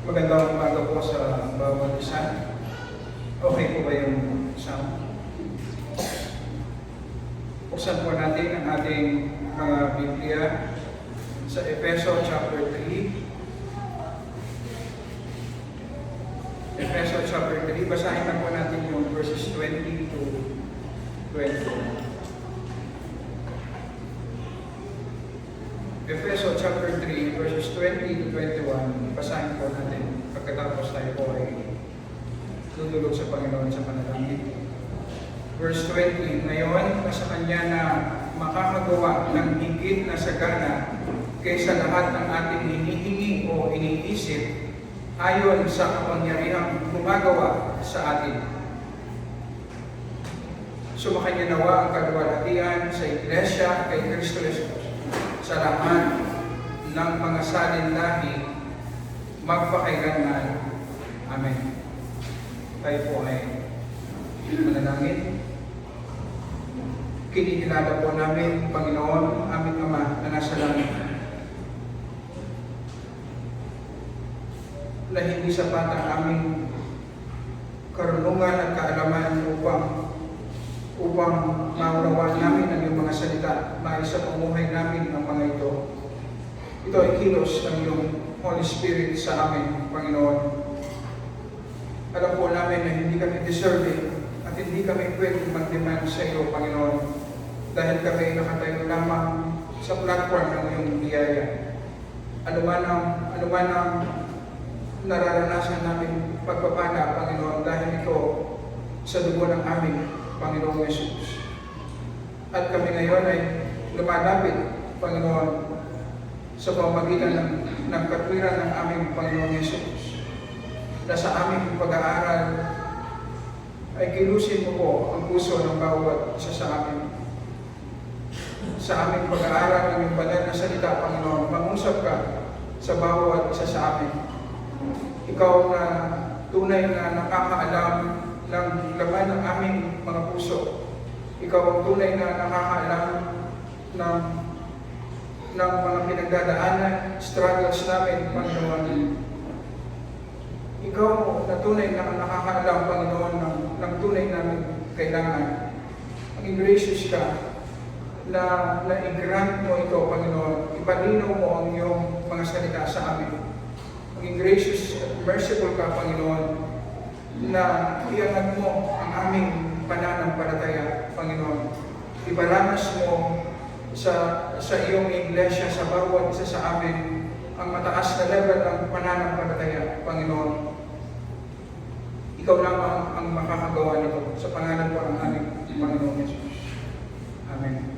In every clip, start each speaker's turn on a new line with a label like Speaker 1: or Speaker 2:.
Speaker 1: Magandang umaga po sa bawat isa. Okay po ba yung sound? Buksan po natin ang ating mga Biblia sa Efeso chapter 3. Efeso chapter 3, basahin na po natin yung verses 20 to 21. Efeso chapter 3, verses 20 to 21, basahin po natin. Pagkatapos tayo po ay tutulog sa Panginoon sa panalangin. Verse 20, ngayon, nasa Kanya na makakagawa ng higit na sagana kaysa lahat ng ating hinihingi o iniisip ayon sa kapangyarihang gumagawa sa atin. Sumakanya nawa ang kaluwalhatian sa Iglesia kay Kristo Jesus sa lahat ng mga salin lahi magpakailanman. Amen. Tayo po ay manalangin. Kinikilala po namin, Panginoon, aming Ama na nasa langit, na hindi sapat ang aming karunungan at kaalaman upang maunawaan namin ang iyong mga salita, maisa pamuhay namin ang mga ito. Ito ay kilos ng iyong Holy Spirit sa amin, Panginoon. Alam po namin na hindi kami deserving at hindi kami pwedeng mag-demand sa iyo, Panginoon, dahil kami nakatayo lamang sa platform ng iyong biyaya. Ano man ang nararanasan namin pagpapala, Panginoon, dahil ito sa dugo ng aming Panginoong Yesus. At kami ngayon ay lumalapit, Panginoon, sa pamamagitan ng katwiran ng aming Panginoong Yesus, na sa aming pag-aaral ay kilusin mo po ang puso ng bawat isa sa amin. Sa aming pag-aaral ng iyong banal na salita, Panginoon, mangusap ka sa bawat isa sa amin. Ikaw na tunay na nakakaalam ng laman ng aming mga puso. Ikaw ang tunay na nakakaalam ng mga pinagdadaanan, struggles namin, Panginoon. Ikaw na tunay na nakakaalam, Panginoon, ng tunay namin kailangan. Maging gracious ka na i-grant mo ito, Panginoon. Ipalinaw mo ang iyong mga salita sa amin. Maging gracious at merciful ka, Panginoon, na iangat mo ang aming pananampalataya, Panginoon. Iparanas mo sa iyong iglesia, sa bawat isa sa amin, ang mataas na level ng pananampalataya, Panginoon. Ikaw lamang ang makakagawa nito sa pangalan po ng aming Panginoon Yesus. Amen.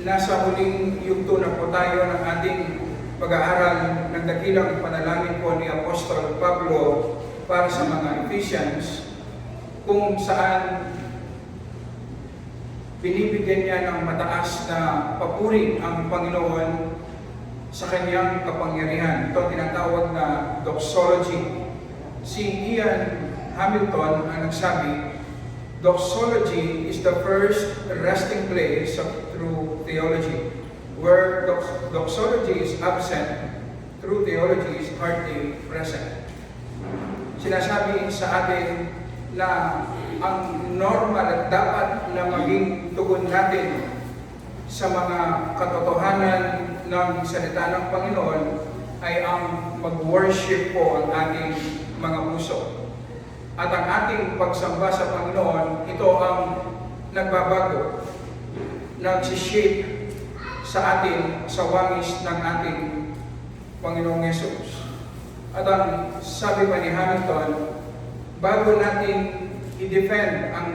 Speaker 1: Nasa huling yugto na po tayo ng ating pag-aaral ng dakilang panalangin po ni Apostol Pablo para sa mga Ephesians, kung saan binibigyan niya ng mataas na papuri ang Panginoon sa kanyang kapangyarihan. Ito tinatawag na doxology. Si Ian Hamilton ang nagsabi, doxology is the first resting place of true theology. Where doxology is absent, true theology is hardly present. Sinasabi sa atin na ang normal at dapat na maging tugon natin sa mga katotohanan ng salita ng Panginoon ay ang mag-worship po ang ating mga puso. At ang ating pagsamba sa Panginoon, ito ang nagbabago, nagsishape sa atin, sa wangis ng ating Panginoong Yesus. At ang sabi pa ni Hamilton, bago natin i-defend ang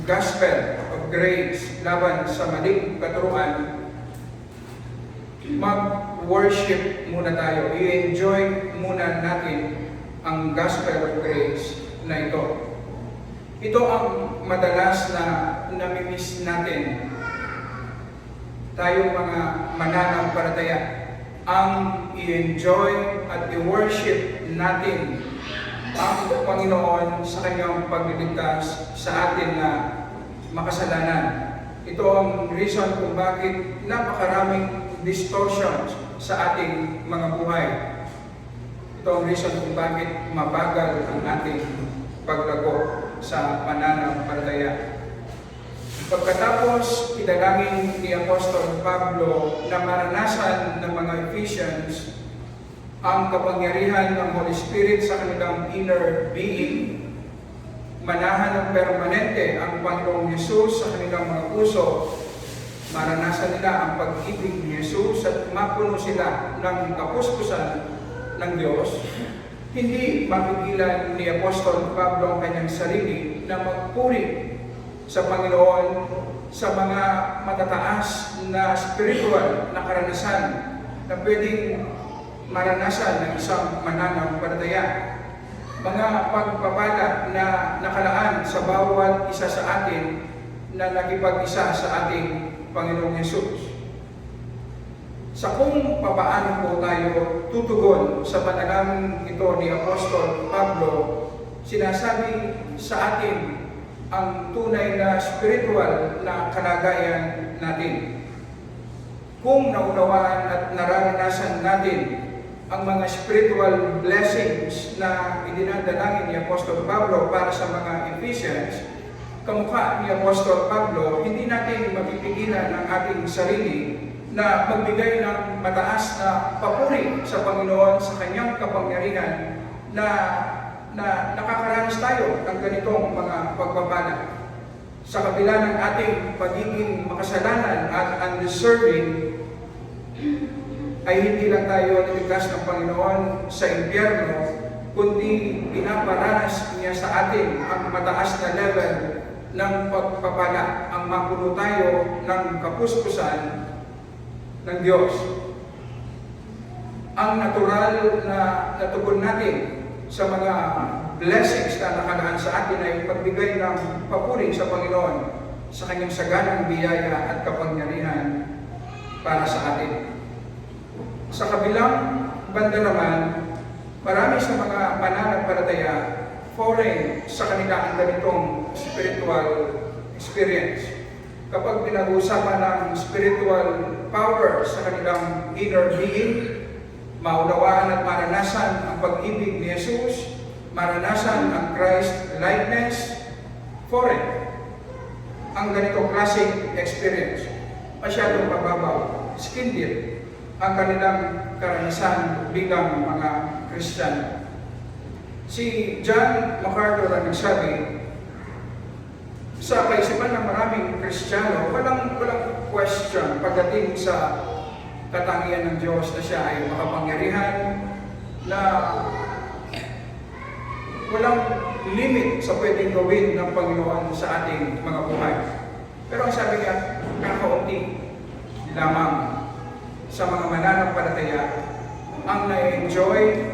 Speaker 1: gospel of grace laban sa maling katuruan, mag-worship muna tayo. I-enjoy muna natin ang gospel of grace na ito. Ito ang madalas na namimiss natin, tayong mga mananampalataya, ang i-enjoy at i-worship natin ang Panginoon sa kanyang pagliligtas sa atin na makasalanan. Ito ang reason kung bakit napakaraming distortions sa ating mga buhay. Ito ang reason kung bakit mabagal ang ating paglago sa pananampalataya. Pagkatapos idalangin ni Apostol Pablo na maranasan ng mga Ephesians ang kapangyarihan ng Holy Spirit sa kanilang inner being, manahan ng permanente ang Panginoong Yesus sa kanilang mga puso, maranasan nila ang pag-ibig ni Yesus at mapuno sila ng kapuspusan ng Diyos, hindi mapigilan ni Apostol Pablo ang kanyang sarili na magpuri sa Panginoon sa mga matataas na spiritual na karanasan na pwedeng maranasan ng isang mananampalataya. Mga pagpapala na nakalaan sa bawat isa sa atin na nakipag-isa sa ating Panginoong Yesus. Sa kung papaano po tayo tutugon sa panalangin ito ni Apostol Pablo, sinasabi sa atin ang tunay na spiritual na kalagayan natin. Kung naunawaan at nararanasan natin ang mga spiritual blessings na idinadalangin ni Apostol Pablo para sa mga Ephesians, kamukha ni Apostol Pablo, hindi natin mapipigilan ang ating sarili na magbigay ng mataas na papuri sa Panginoon sa kanyang kapangyarihan na nakakaranas tayo ng ganitong mga pagpapala. Sa kabila ng ating pagiging makasalanan at undeserving, ay hindi lang tayo niligtas ng Panginoon sa impyerno, kundi pinaparanas niya sa atin ang mataas na level ng pagpapala, ang mapuno tayo ng kapuspusan ng Diyos. Ang natural na natugon natin sa mga blessings na nakalaan sa atin ay pagbigay ng papuri sa Panginoon sa kanyang saganang biyaya at kapangyarihan para sa atin. Sa kabilang banda naman, marami sa mga mananampalataya foreign sa kanila ang ganitong spiritual experience. Kapag pinag-uusapan ng spiritual power sa kanilang inner being, maunawaan at maranasan ang pag-ibig ni Jesus, maranasan ang Christ likeness, foreign ang ganitong klaseng experience. Masyadong mababaw, skin deep ang kanilang karanasan bilang mga Kristiyano. Si John MacArthur ang nagsabi, sa kaisipan ng maraming Kristiyano, walang question pagdating sa katangian ng Diyos na siya ay makapangyarihan, na walang limit sa pwedeng gawin ng Panginoon sa ating mga buhay. Pero ang sabi niya, kakaunti lamang sa mga mananampalataya ang na-enjoy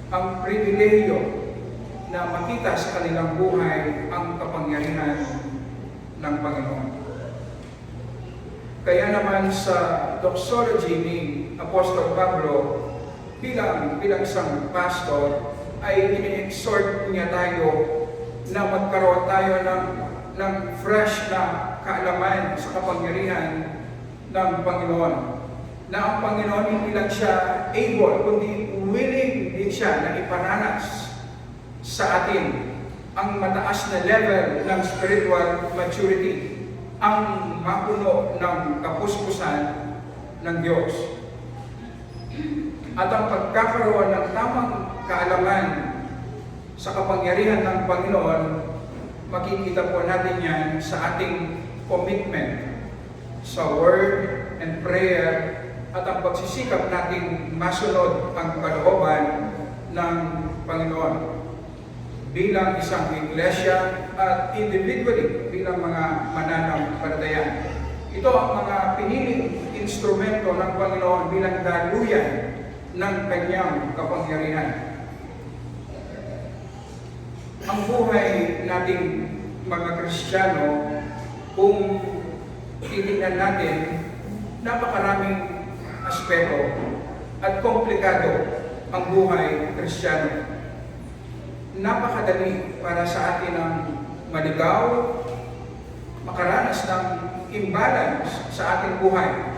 Speaker 1: ang pribilehyo na makita sa kanilang buhay ang kapangyarihan ng Panginoon. Kaya naman sa doxology ni Apostol Pablo, bilang isang pastor, ay ini-exhort niya tayo na magkaroon tayo ng fresh na kaalaman sa kapangyarihan ng Panginoon. Na ang Panginoon hindi lang siya able, kundi willing din siya na iparanas sa atin ang mataas na level ng spiritual maturity, ang mapuno ng kapuspusan ng Diyos. At ang pagkakaroon ng tamang kaalaman sa kapangyarihan ng Panginoon, makikita po natin yan sa ating commitment sa word and prayer at ang pagsisikap nating masunod ang kalooban ng Panginoon bilang isang iglesia at individually bilang mga mananampalataya. Ito ang mga piniling instrumento ng Panginoon bilang daluyan ng kanyang kapangyarihan. Ang buhay nating mga Kristiyano, kung titingnan natin, napakaraming aspeto at komplikado ang buhay Kristiyano. napakadali para sa atin ang maligaw, makaranas ng imbalance sa ating buhay.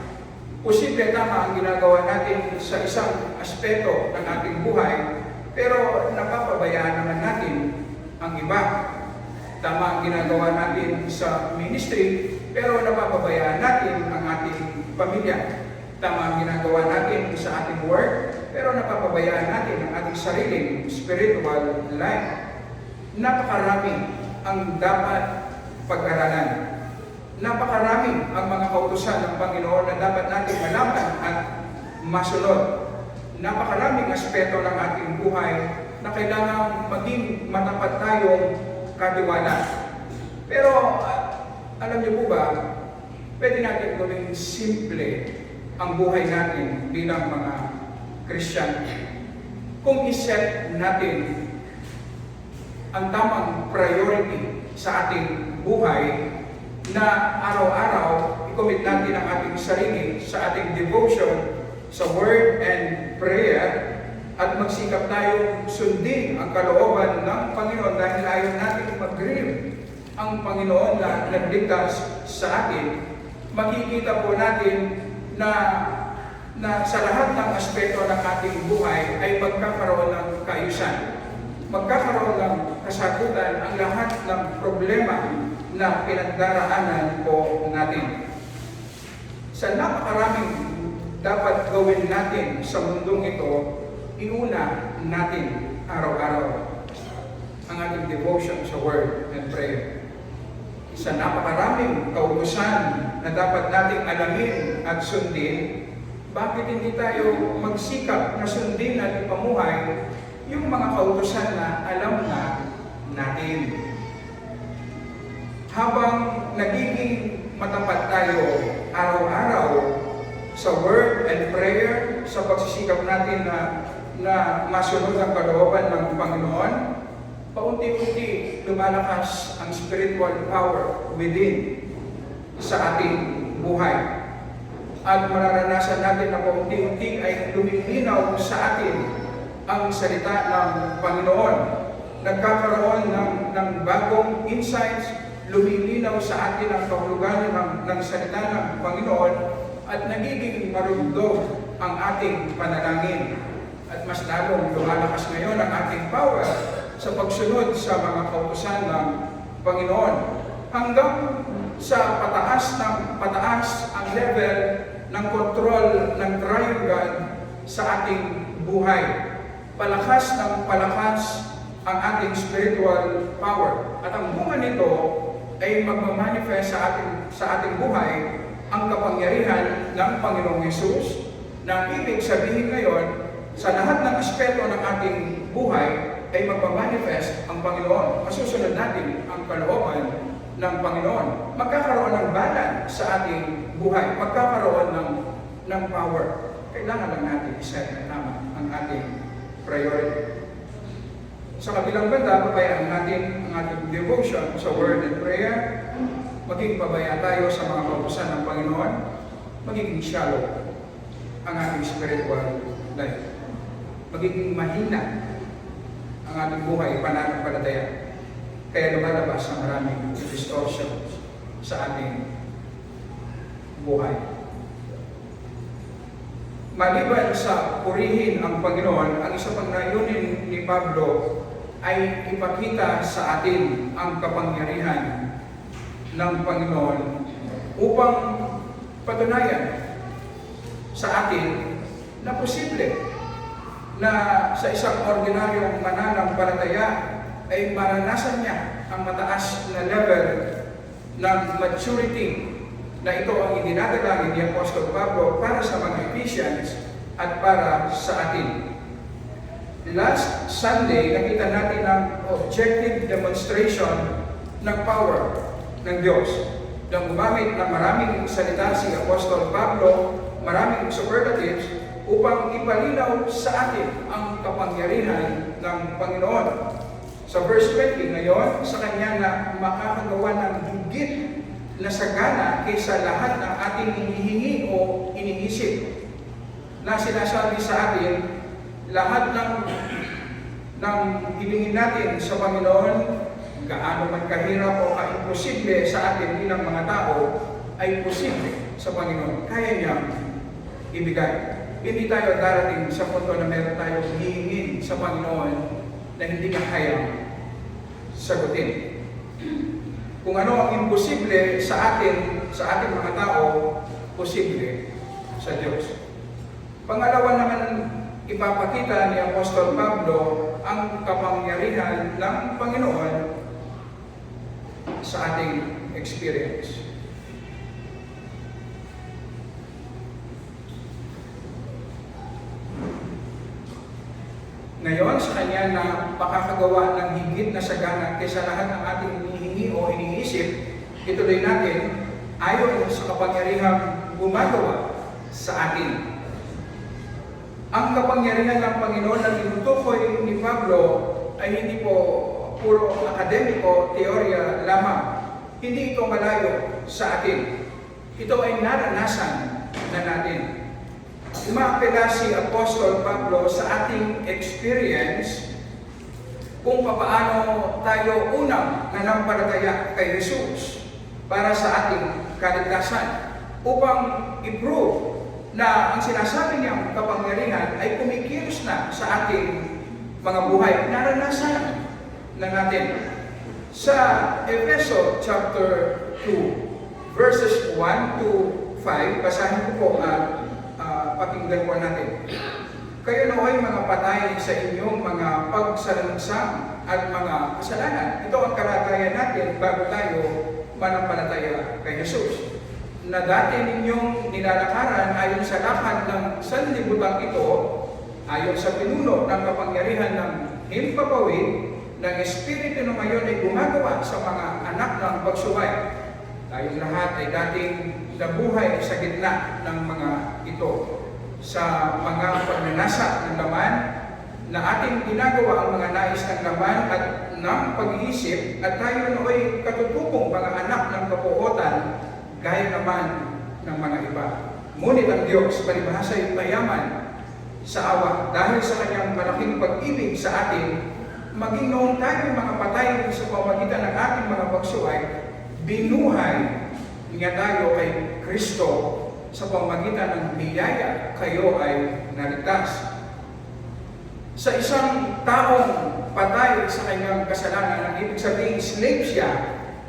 Speaker 1: Posible tama ang ginagawa natin sa isang aspeto ng ating buhay, pero napapabayaan naman natin ang iba. Tama ang ginagawa natin sa ministry, pero napapabayaan natin ang ating pamilya. Tama ang ginagawa natin sa ating work, pero napapabayaan natin ang ating sariling spiritual life. Napakarami ang dapat pag-aralan. Napakarami ang mga kautusan ng Panginoon na dapat natin malaman at masunod. Napakaraming aspeto ng ating buhay na kailangan maging matapat tayong katiwala. Pero alam niyo po ba, pwede natin gawing simple ang buhay natin bilang mga Christian kung iset natin ang tamang priority sa ating buhay na araw-araw i-commit natin ang ating sarili sa ating devotion sa word and prayer at magsikap tayong sundin ang kalooban ng Panginoon dahil ayaw natin mag-grieve ang Panginoon na nagligtas sa atin. Makikita po natin na sa lahat ng aspeto ng ating buhay ay magkakaroon ng kaayusan. Magkakaroon ng kasagutan ang lahat ng problema na pinagdaraanan po natin. Sa napakaraming dapat gawin natin sa mundong ito, iuna natin araw-araw ang ating devotion sa word and prayer. Sa napakaraming kautusan na dapat nating alamin at sundin, bakit hindi tayo magsikap na sundin at ipamuhay yung mga kautusan na alam na natin? Habang nagiging matapat tayo araw-araw sa word and prayer, sa pagsisikap natin na masunod ang kalooban ng Panginoon, paunti-unti lumalakas ang spiritual power within sa ating buhay. At mararanasan natin na paunti-unti ay lumilinaw sa atin ang salita ng Panginoon. Nagkakaroon ng bagong insights, lumilinaw sa atin ang kahulugan ng salita ng Panginoon at nagiging marundog ang ating panalangin. At mas lalong lumalakas ngayon ang ating power sa pagsunod sa mga kautusan ng Panginoon. Hanggang sa pataas ang level ng control ng Triune God sa ating buhay. Palakas ng palakas ang ating spiritual power. At ang bunga nito ay magmamanifest sa ating buhay ang kapangyarihan ng Panginoong Hesus, na ibig sabihin ngayon, sa lahat ng aspeto ng ating buhay ay magmamanifest ang Panginoon. Masusunod natin ang kalooban ng Panginoon. Magkakaroon ng balance sa ating buhay. Magkakaroon ng power. Kailangan lang natin iset na tama ang ating priority. Sa kabilang banda, pabayaan natin ang ating devotion sa word and prayer. Maging pabaya tayo sa mga kautusan ng Panginoon. Magiging shallow ang ating spiritual life. Magiging mahina ang ating buhay, pananampalataya. Kaya lumalabas ang maraming distortions sa ating buhay. Maliban sa purihin ang Panginoon, ang isa pang layunin ni Pablo ay ipakita sa atin ang kapangyarihan ng Panginoon upang patunayan sa atin na posible na sa isang ordinaryong mananampalataya ay maranasan niya ang mataas na level ng maturity na ito ang idinadalangin ni Apostol Pablo para sa mga Ephesians at para sa atin. Last Sunday, nakita natin ang objective demonstration ng power ng Diyos. Nang gumamit ng maraming salita si Apostol Pablo, maraming superlatives, upang ipalinaw sa atin ang kapangyarihan ng Panginoon. Sa verse 20 ngayon, sa Kanya na makakagawa ng higit na sagana kaysa lahat ng ating hinihingi o iniisip. Na sinasabi sa atin, lahat ng nang hilingin natin sa Panginoon, gaano man kahirap o kaimposible sa atin bilang mga tao, ay posible sa Panginoon. Kaya niyang ibigay. Hindi tayo darating sa punto na meron tayong hihingin sa Panginoon na hindi niya kayang sagutin. Kung ano ang imposible sa ating mga tao, posible sa Diyos. Pangalawa naman, ipapakita ni Apostol Pablo ang kapangyarihan ng Panginoon sa ating experience. Ngayon, sa kanya na pakakagawa ng higit na sagana kaysa lahat ng ating hinihingi o iniisip, ituloy natin ayon sa kapangyarihang gumagawa sa atin. Ang kapangyarihan ng Panginoon na tinutukoy ni Pablo ay hindi po puro akademiko, teorya lamang. Hindi ito malayo sa atin. Ito ay naranasan na natin. Umaapela si Apostol Pablo sa ating experience kung paano tayo unang nanampalataya kay Jesus para sa ating kaligtasan upang i-prove na ang sinasabi niyang kapangyarihan ay kumikilos na sa ating mga buhay. Naranasan na natin. Sa Efeso chapter 2, verses 1 to 5, basahin ko po at pakinggan po natin. Kayo na ay mga patay sa inyong mga pagsalansang at mga kasalanan. Ito ang kalagayan natin bago tayo manampalataya kay Jesus. Na dati ninyong nilalakaran ayon sa lakad ng sanlibutan ito, ayon sa pinuno ng kapangyarihan ng himpapawid ng Espiritu na ngayon ay gumagawa sa mga anak ng pagsuway. Tayong lahat ay dating nabuhay sa gitna ng mga ito, sa mga pagnanasa ng laman na ating ginagawa ang mga nais ng laman at ng pag-iisip, at tayo nooy katutubong mga anak ng kapuotan gaya naman ng mga iba. Ngunit ang Diyos, palibhasa ay mayaman sa awa dahil sa kanyang malaking pag-ibig sa atin, maging noon tayo mga patay sa pamamagitan ng ating mga pagsuway, binuhay niya tayo kay Kristo sa pamamagitan ng biyaya, kayo ay naligtas. Sa isang taong patay sa kanyang kasalanan, ang ibig sabihin, slave siya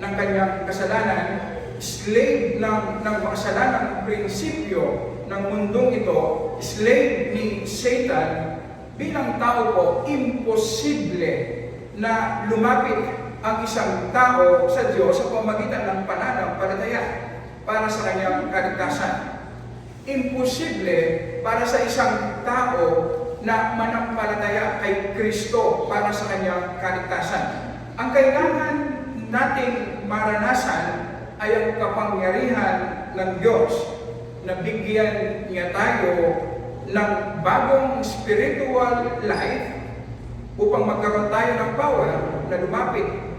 Speaker 1: ng kanyang kasalanan, slave ng makasalanang prinsipyo ng mundong ito, slave ni Satan, bilang tao po, imposible na lumapit ang isang tao sa Diyos sa pamamagitan ng pananampalataya para sa kanyang kaligtasan. Imposible para sa isang tao na manampalataya kay Kristo para sa kanyang kaligtasan. Ang kailangan nating maranasan ay ang kapangyarihan ng Diyos na bigyan niya tayo ng bagong spiritual life upang magkaroon tayo ng power na lumapit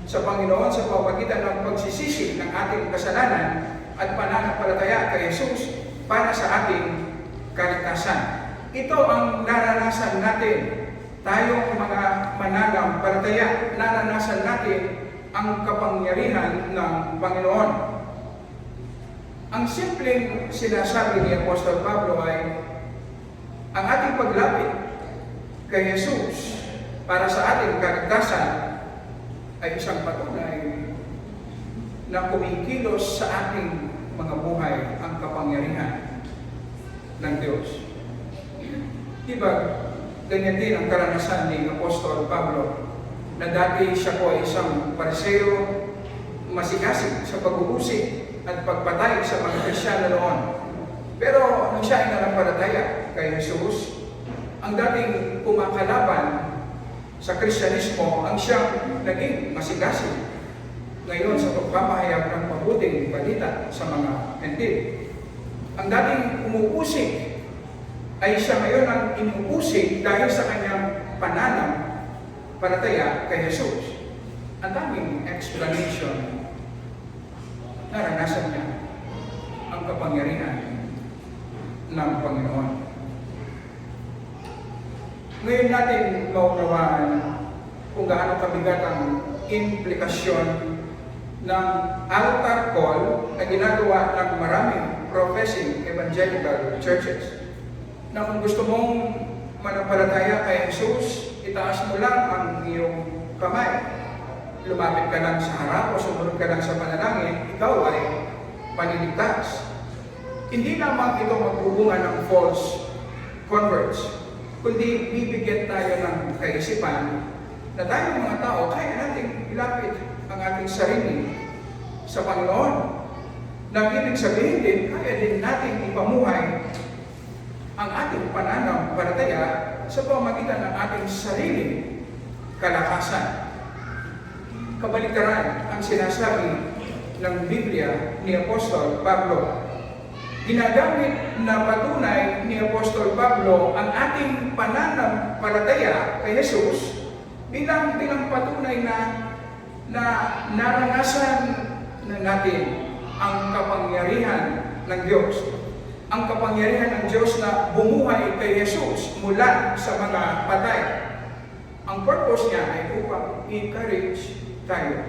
Speaker 1: sa Panginoon sa pamamagitan ng pagsisisi ng ating kasalanan at pananampalataya kay Jesus para sa ating kaligtasan. Ito ang naranasan natin. Tayong mga mananampalataya, naranasan natin ang kapangyarihan ng Panginoon. Ang simpleng sinasabi ni Apostol Pablo ay ang ating paglapit kay Jesus para sa ating kaligtasan ay isang patunay na kumikilos sa ating mga buhay ang kapangyarihan ng Diyos. Diba, ganyan din ang karanasan ni Apostol Pablo na dati siya po ay isang Pariseo, masigasig sa pag-uusig at pagpatay sa mga Kristiyano noon. Pero nung siya ay nanampalataya kay Jesus, ang dating kumakalaban sa Kristyanismo ang siyang naging masigasig ngayon sa pagpapahayag ng mabuting balita sa mga hentil. Ang dating umuusig ay siya ngayon ang inuusig dahil sa kanyang pananampalataya kay Jesus. Ang daming explanation. Naranasan niya ang kapangyarihan ng Panginoon. Ngayon natin maunawaan kung gaano kabigat ang implikasyon ng altar call na ginagawa ng maraming professing evangelical churches. Na kung gusto mong manampalataya kay Jesus, itaas mo lang ang iyong kamay. Lumapit ka lang sa harap o sumunod ka lang sa panalangin, ikaw ay maniligtas. Hindi lamang ito magbubunga ng false converts, kundi bibigyan tayo ng kaisipan na tayo mga tao, kaya natin ilapit ang ating sarili sa Panginoon. Nang ibig sabihin din, kaya din natin ipamuhay ang ating pananampalataya sa pamamagitan ng ating sarili kalakasan. Kabaliktaran ang sinasabi ng Biblia ni Apostol Pablo. Ginagamit na patunay ni Apostol Pablo ang ating pananampalataya kay Jesus bilang patunay na naranasan na natin ang kapangyarihan ng Diyos. Ang kapangyarihan ng Diyos na bumuhay kay Jesus mula sa mga patay. Ang purpose niya ay upang encourage tayo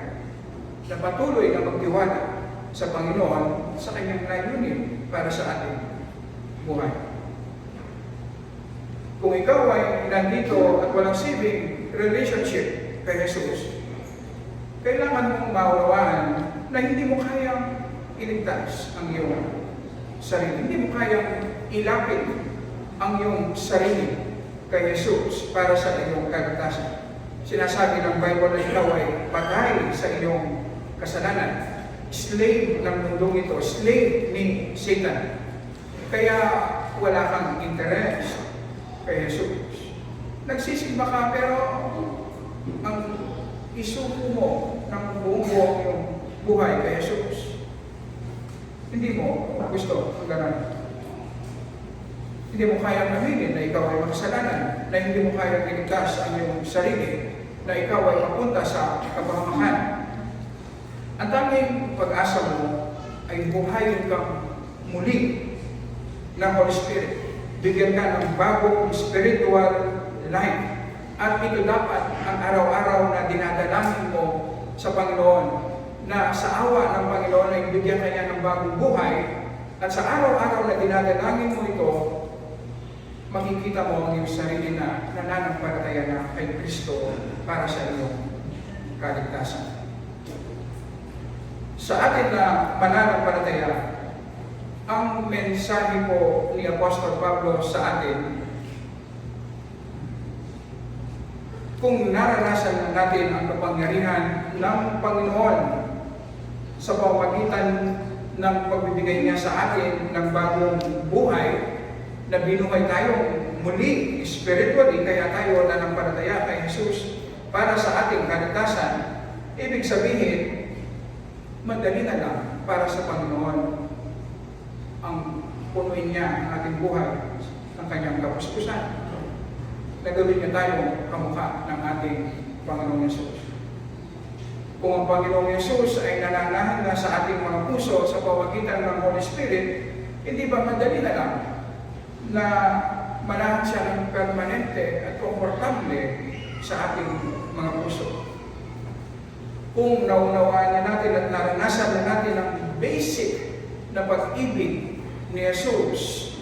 Speaker 1: na patuloy na magtiwala sa Panginoon sa kanyang layunin para sa ating buhay. Kung ikaw ay nandito at walang saving relationship kay Jesus, kailangan mong maunawaan na hindi mo kayang iligtas ang iyong sarili. Hindi mo kayang ilapit ang iyong sarili kay Jesus para sa iyong kaligtasan. Sinasabi ng Bible na ikaw ay patay sa iyong kasalanan. Slave ng mundong ito, slave ni Satan. Kaya wala kang interest kay Jesus. Nagsisimba ka pero ang isuko mo ng buong iyong buhay kay Jesus, hindi mo gusto ang ganun. Hindi mo kayang aminin na ikaw ay makasalanan, na hindi mo kayang iligtas ang iyong sarili, na ikaw ay mapunta sa kapahamakan. Ang tanging pag-asa mo ay buhayin kang muli ng Holy Spirit. Bigyan ka ng bagong spiritual life. At ito dapat ang araw-araw na dinadalangin mo sa Panginoon, na sa awa ng Panginoon ay bigyan ka niya ng bagong buhay. At sa araw-araw na dinadalangin mo ito, makikita mo ang iyong sarili na nananampalataya na kay Kristo para sa iyong kaligtasan. Sa atin na mananampalataya, ang mensahe po ni Apostol Pablo sa atin, kung naranasan natin ang kapangyarihan ng Panginoon sa pamamagitan ng pagbibigay niya sa atin ng bagong buhay, na binuhay tayo muli spiritually, kaya tayo nananampalataya kay Jesus para sa ating kaligtasan, ibig sabihin, madali na lang para sa Panginoon ang punuin niya ang ating buhay ng kanyang kapuspusan. Nagawin niya tayo kamukha ng ating Panginoong Yesus. Kung ang Panginoong Yesus ay nananahan na sa ating mga puso sa pamamagitan ng Holy Spirit, hindi ba madali na lang na manahan siya ng permanente at komportable sa ating mga puso? Kung naunawaan niya natin at naranasan na natin ang basic na pag-ibig ni Jesus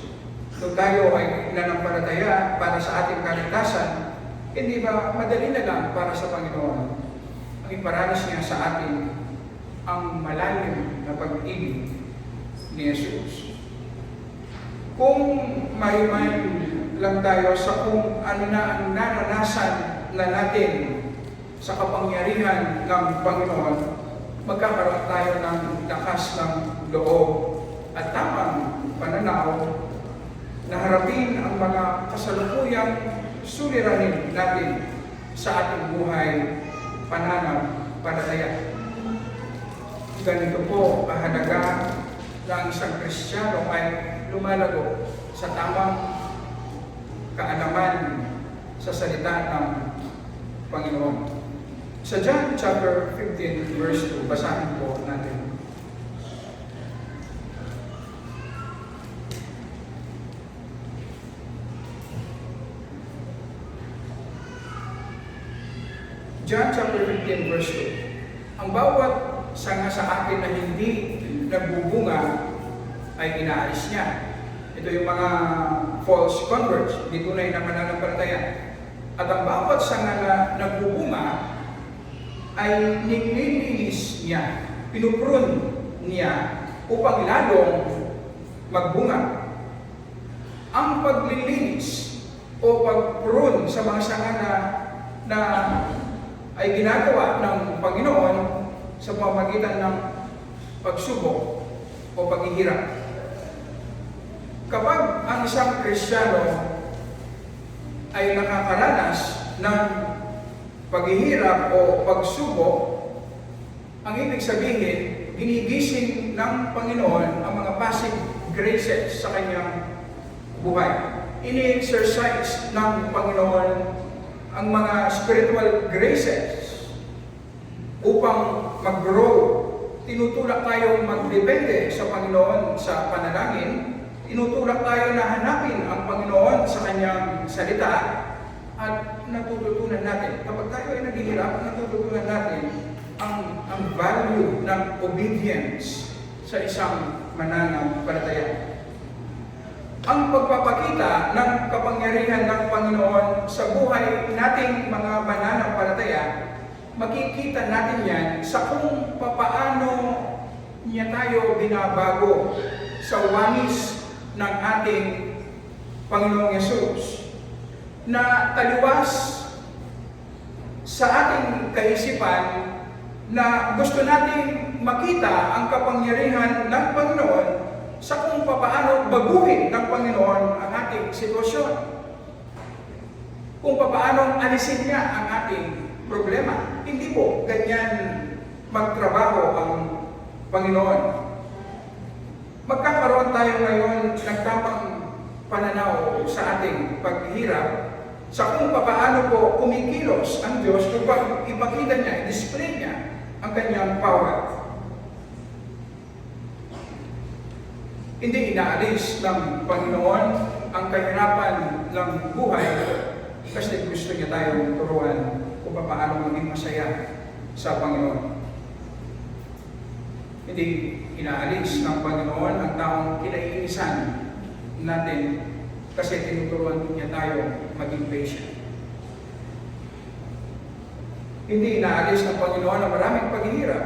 Speaker 1: nung tayo ay nanampalataya para sa ating kaligtasan, hindi ba madali na lang para sa Panginoon ang iparanas niya sa atin ang malalim na pag-ibig ni Jesus? Kung ma-remind lang tayo sa kung ano na ang naranasan na natin sa kapangyarihan ng Panginoon, magkakaroon tayo ng lakas ng loob at tamang pananaw na harapin ang mga kasalukuyang suliranin natin sa ating buhay pananampalataya. Ganito po kahalaga na ang isang Kristiyano ay lumalago sa tamang kaalaman sa salita ng Panginoon. Sa John chapter 15 verse 2, basahin po natin. 15 verse 2. Ang bawat sanga sa akin na hindi nagbubunga ay inaalis niya. Ito yung mga false converts, hindi tunay na mananampalataya. At ang bawat sanga na nagbubunga ay nililinis niya, pinuprun niya upang lalong magbunga. Ang paglilinis o pagprun sa mga sanga na ay ginagawa ng Panginoon sa pamamagitan ng pagsubok o paghihirap. Kapag ang isang Kristiyano ay nakakaranas ng paghihirap o pagsubok, ang ibig sabihin, ginigising ng Panginoon ang mga passive graces sa kanyang buhay. Ini-exercise ng Panginoon ang mga spiritual graces upang mag-grow. Tinutulak tayong magdepende sa Panginoon sa panalangin. Tinutulak tayo na hanapin ang Panginoon sa kanyang salita. At natututunan natin, kapag tayo ay naghihirap, natututunan natin ang value ng obedience sa isang mananampalataya. Ang pagpapakita ng kapangyarihan ng Panginoon sa buhay nating mga mananampalataya, makikita natin yan sa kung papaano niya tayo binabago sa wanis ng ating Panginoong Yesus, na taliwas sa ating kaisipan na gusto nating makita ang kapangyarihan ng Panginoon sa kung papaano baguhin ng Panginoon ang ating sitwasyon. Kung papaano alisin niya ang ating problema. Hindi po ganyan magtrabaho ang Panginoon. Magkakaroon tayo ngayon ng tamang pananaw sa ating paghihirap sa kung paano po kumikilos ang Diyos upang ipakita niya, i-display niya ang kanyang power. Hindi inaalis ng Panginoon ang kahirapan ng buhay kasi gusto niya tayong turuan kung paano maging masaya sa Panginoon. Hindi inaalis ng Panginoon ang taong kinaiinisan natin kasi tinuturuan niya tayo maging patient. Hindi inaalis ng Panginoon ang maraming paghihirap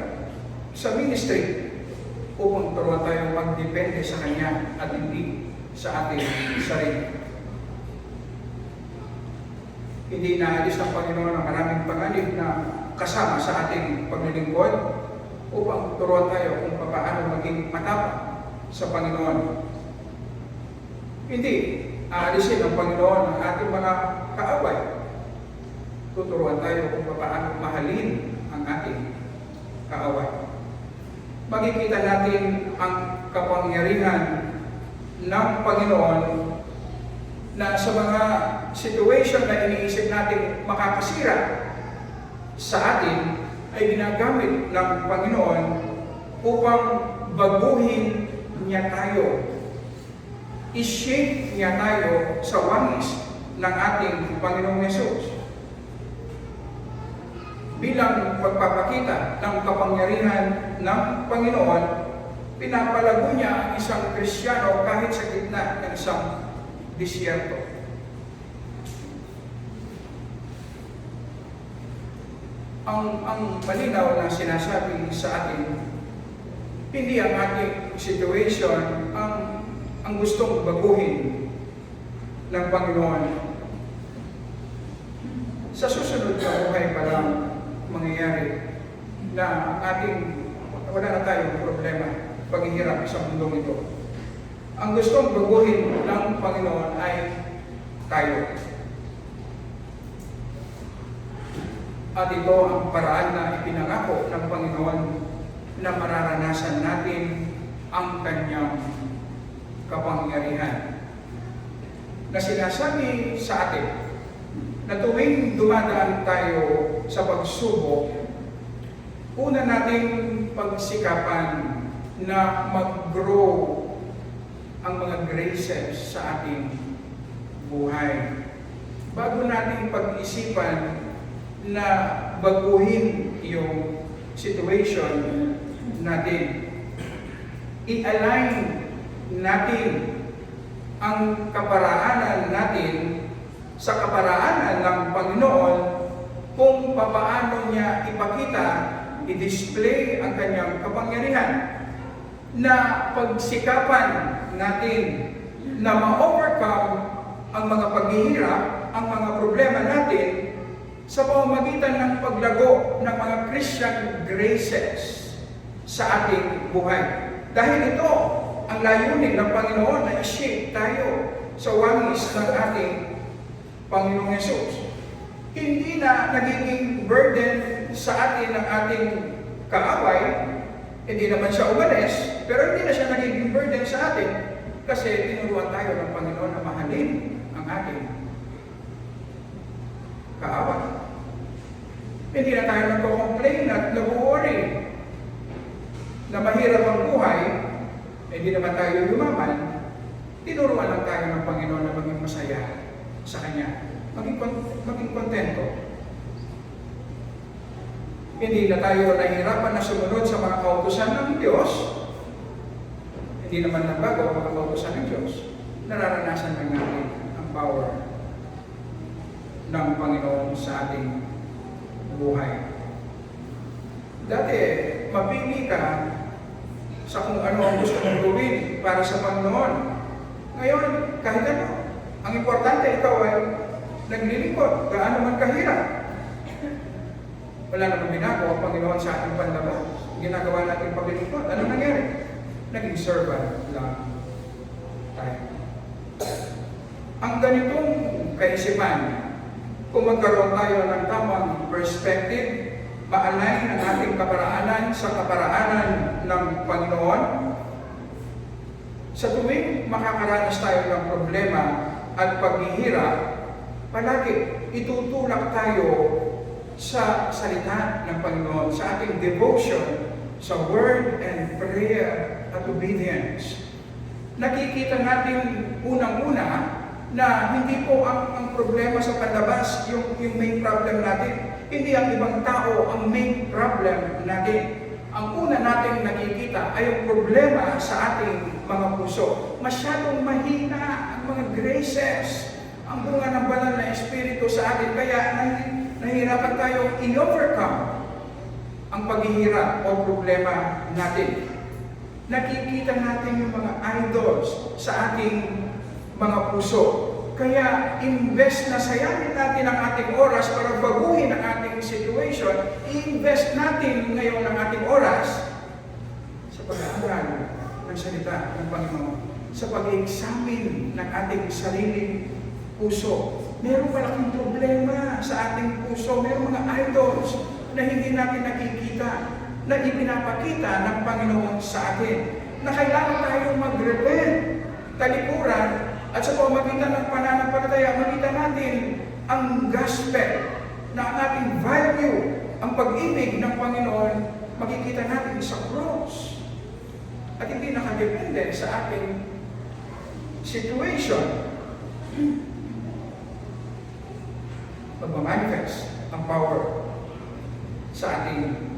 Speaker 1: sa ministry upang turuan tayo magdepende sa Kanya at hindi sa ating sarili. Hindi inaalis ng Panginoon ang maraming panganib na kasama sa ating paglilingkod upang turuan tayo kung paano maging matapang sa Panginoon. Hindi aalisin ng Panginoon ang ating mga kaaway. Tuturuan tayo kung paano mahalin ang ating kaaway. Makikita natin ang kapangyarihan ng Panginoon na sa mga situation na iniisip natin makakasira sa atin ay ginagamit ng Panginoon upang baguhin niya tayo. I-shape niya tayo sa wanis ng ating Panginoong Yesus. Bilang pagpapakita ng kapangyarihan ng Panginoon, pinapalago niya ang isang Kristiyano kahit sa gitna ng isang disyerto. Ang malinaw na sinasabi sa atin, hindi ang ating situation ang gustong baguhin ng Panginoon. Sa susunod na buhay pa lang mangyayari na ang ating wala na tayong problema paghihirap sa mundong ito. Ang gustong baguhin ng Panginoon ay tayo. At ito ang paraan na ipinangako ng Panginoon na mararanasan natin ang kanyang kapangyarihan. Na sinasabi sa atin na tuwing dumadaan tayo sa pagsubok, una nating pagsikapan na mag-grow ang mga graces sa ating buhay. Bago nating pag-isipan na baguhin yung situation natin. I-align natin ang kaparaanan natin sa kaparaanan ng Panginoon kung papaano niya ipakita, i-display ang kanyang kapangyarihan, na pagsikapan natin na ma-overcome ang mga paghihirap, ang mga problema natin sa pamamagitan ng paglago ng mga Christian graces sa ating buhay. Dahil ito ang layunin ng Panginoon na i-shape tayo sa wangis ng ating Panginoong Yesus. Hindi na nagiging burden sa atin ng ating kaaway, hindi naman siya umalis, pero hindi na siya nagiging burden sa atin kasi tinuruan tayo ng Panginoon na mahalin ang ating kaaway. Hindi na tayo nagko-complain at nag-worry na mahirap ang buhay, hindi naman tayo lumaban. Tinuruan lang tayo ng Panginoon na maging masaya sa Kanya, maging kontento. Hindi na tayo nahihirapan na sumunod sa mga kautusan ng Diyos. Hindi naman nagbago ang mga kautusan ng Diyos. Nararanasan lang natin ang power ng Panginoon sa ating buhay. Dati, mapili ka sa kung ano ang gusto mong gawin para sa Panginoon. Ngayon, kahit ano, ang importante ikaw ay naglilingkod, gaano man kahirap. Wala namang ginagawa ang Panginoon sa ating panlabas. Ginagawa natin paglilingkod. Ano nangyari? Naging servant lang tayo. Ang ganitong kaisipan, kung magkaroon tayo ng tamang perspective, ma-align ang ating kaparaanan sa kaparaanan ng Panginoon, sa tuwing makakaranas tayo ng problema at paghihirap, palagi itutulak tayo sa salita ng Panginoon, sa ating devotion, sa word and prayer at obedience. Nakikita natin unang-una na hindi po ang problema sa panlabas yung main problem natin. Hindi ang ibang tao ang main problem natin. Ang una natin nakikita ay yung problema sa ating mga puso. Masyadong mahina ang mga graces, ang bunga ng banal na Espiritu sa atin. Kaya nahihirapan tayong i-overcome ang paghihirap o problema natin. Nakikita natin yung mga idols sa ating mga puso. Kaya, imbes na sayangin natin ang ating oras para baguhin ang ating situation, i-invest natin ngayon ang ating oras sa pag-aaral ng salita ng Panginoon, sa pag-examine ng ating sariling puso. Merong malaking problema sa ating puso, merong mga idols na hindi natin nakikita, na ipinapakita ng Panginoon sa atin, na kailangan tayong mag-repent, talikuran, at sa pamamagitan ng pananampalataya, makita natin ang gospel na ang ating value, ang pag-ibig ng Panginoon, makikita natin sa cross. At hindi nakadepende sa ating situation. Magmamanifest ang power sa ating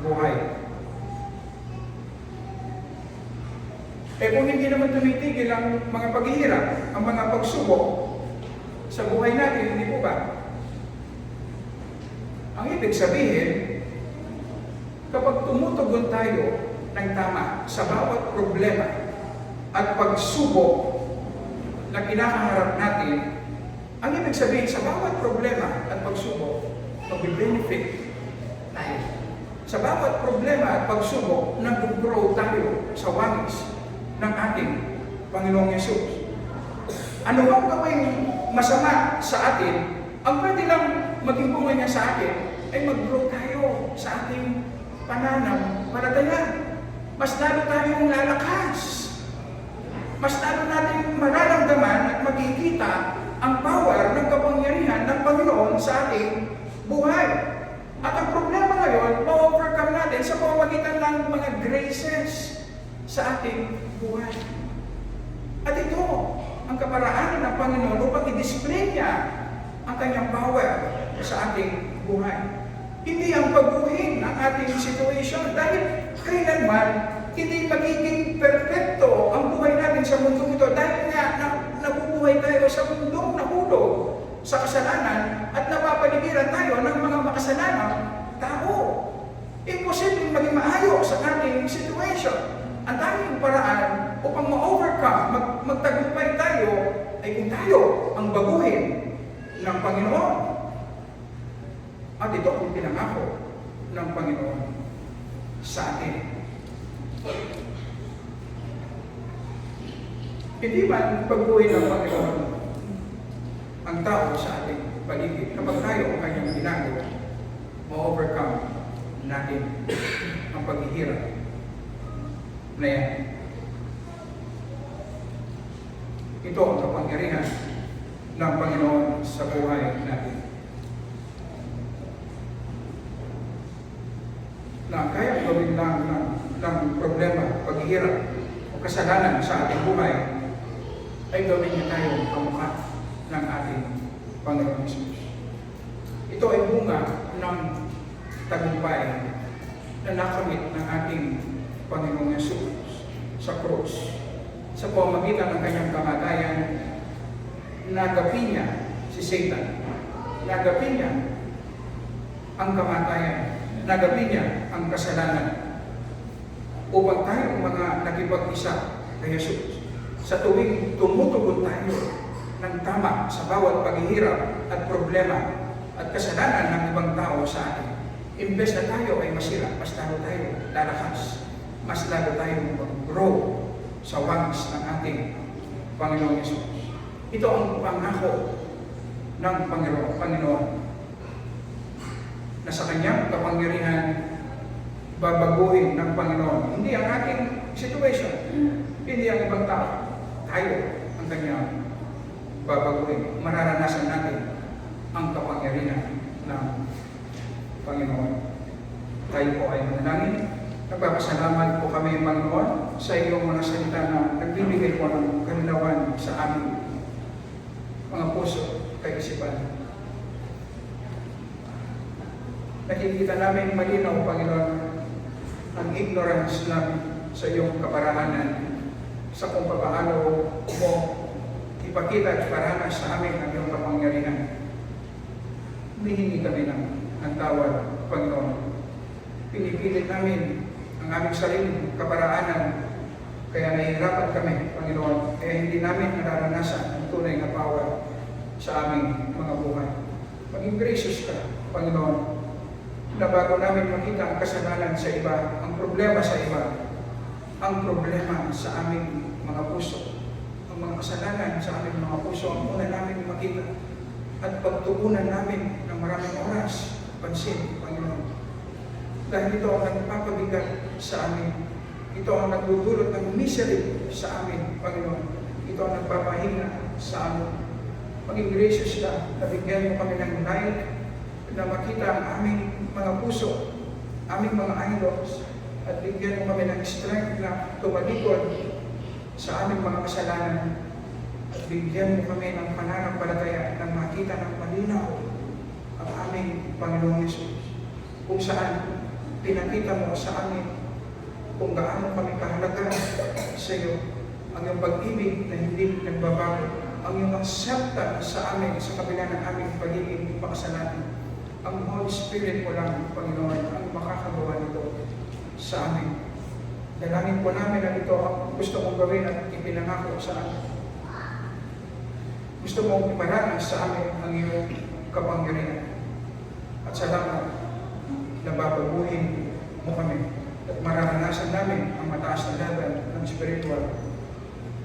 Speaker 1: buhay. Kung hindi naman tumitigil ang mga paghihirap, ang mga pagsubok sa buhay natin, hindi po ba? Ang ibig sabihin, kapag tumutugon tayo ng tama sa bawat problema at pagsubok na kinakaharap natin, ang ibig sabihin sa bawat problema at pagsubok, mag-benefit tayo. Sa bawat problema at pagsubok, nag-grow tayo sa wangis ng ating Panginoong Yesus. Ano bang gawing masama sa atin, ang pwede lang maging bunga niya sa atin ay mag-grow tayo sa ating pananampalataya. Mas lalo tayong lalakas. Mas lalo natin mararamdaman at makikita ang power ng kapangyarihan ng Panginoon sa ating buhay. At ang problema ngayon, ma-overcome natin sa pamamagitan ng mga graces sa ating buhay. At ito, ang kaparaanan ng Panginoon upang i-display niya ang kanyang power sa ating buhay. Hindi ang baguhin ang ating situation dahil kailanman hindi magiging perfecto ang buhay natin sa mundo ito dahil nga nabubuhay tayo sa mundong nahulog sa kasalanan at napapaligiran tayo ng mga makasalanang tao. Imposibleng maging maayos sa ating situation. Ang daming paraan upang ma-overcome, magtagumpay tayo ay kung tayo ang baguhin ng Panginoon. At ito ang pinangako ng Panginoon sa atin. Hindi man baguhin ng Panginoon ang tao sa ating paligid kapag tayo ang kanyang ginagawa, ma-overcome natin ang paghihirap na yan. Ito ang kapangyarihan ng Panginoon sa buhay natin. Na kaya gawin lang ng problema, paghihirap o kasalanan sa ating buhay ay gawin niya tayong kamukha ng ating Panginoon Jesus. Ito ay bunga ng tagumpay na nakamit ng ating Panginoong Jesus sa krus. Sa pamamagitan ng kanyang kamatayan, nagapi niya si Satan. Nagapi niya ang kamatayan. Nagapi niya ang kasalanan. Upang tayong mga nakipag-isa kay Jesus, sa tuwing tumutugon tayo ng tama sa bawat paghihirap at problema at kasalanan ng ibang tao sa atin, imbes na tayo ay masira, mas lalo tayo lalakas. Mas lalo tayong mag-grow sa wings ng ating Panginoon Jesus. Ito ang pangako ng Panginoon na sa kanyang kapangyarihan babaguhin ng Panginoon. Hindi ang ating situation, hindi ang ibang tao. Tayo ang kanyang babaguhin. Mararanasan natin ang kapangyarihan ng Panginoon. Tayo po ay manalangin. Nagpapasalamat po kami, Panginoon, sa iyong mga salita na nagbibigay po ng kalinawan sa aming mga puso kay isipan. Nakikita namin malinaw, Panginoon, ang ignorance namin sa iyong kaparahanan sa kung paano mo ipakita at iparanas sa amin ang iyong kapangyarihan. Humihingi kami ng tawad, Panginoon. Pinipilit namin ang aming sariling kaparaanan, kaya nahihirapan kami, Panginoon, kaya hindi namin nararanasan ang tunay na power sa aming mga buhay. Maging gracious ka, Panginoon, na bago namin makita ang kasalanan sa iba, ang problema sa iba, ang problema sa aming mga puso, ang mga kasalanan sa aming mga puso, ang una namin makita at pagtuunan namin ng maraming oras, pansin, Panginoon. Dahil ito ang nagpapabigat sa amin. Ito ang nagdudulot ng misery sa amin, Panginoon. Ito ang nagpapahina sa amin. Maging gracious ka, nabigyan mo kami ng light na makita ang aming mga puso, aming mga idols, at bigyan mo kami ng strength na tumalikod sa aming mga kasalanan. At bigyan mo kami ng pananampalataya na makita ng malinaw ang aming Panginoong Jesus. Kung saan pinakita mo sa amin kung gaano kami kahalaga sa iyo, ang iyong pag-ibig na hindi nagbabago, ang iyong acceptance sa amin sa kabila ng aming pagiging makasalanan. Ang Holy Spirit mo lang, Panginoon, ang makakagawa nito sa amin. Dalangin po namin na ito ang gusto mong gawin at ipinangako sa amin. Gusto mong iparanas sa amin ang iyong kapangyarihan. At salamat na babaguhin mo kami at mararanasan namin ang mataas na level ng spiritual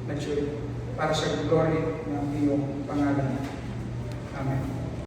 Speaker 1: maturity para sa glory ng iyong pangalan. Amen.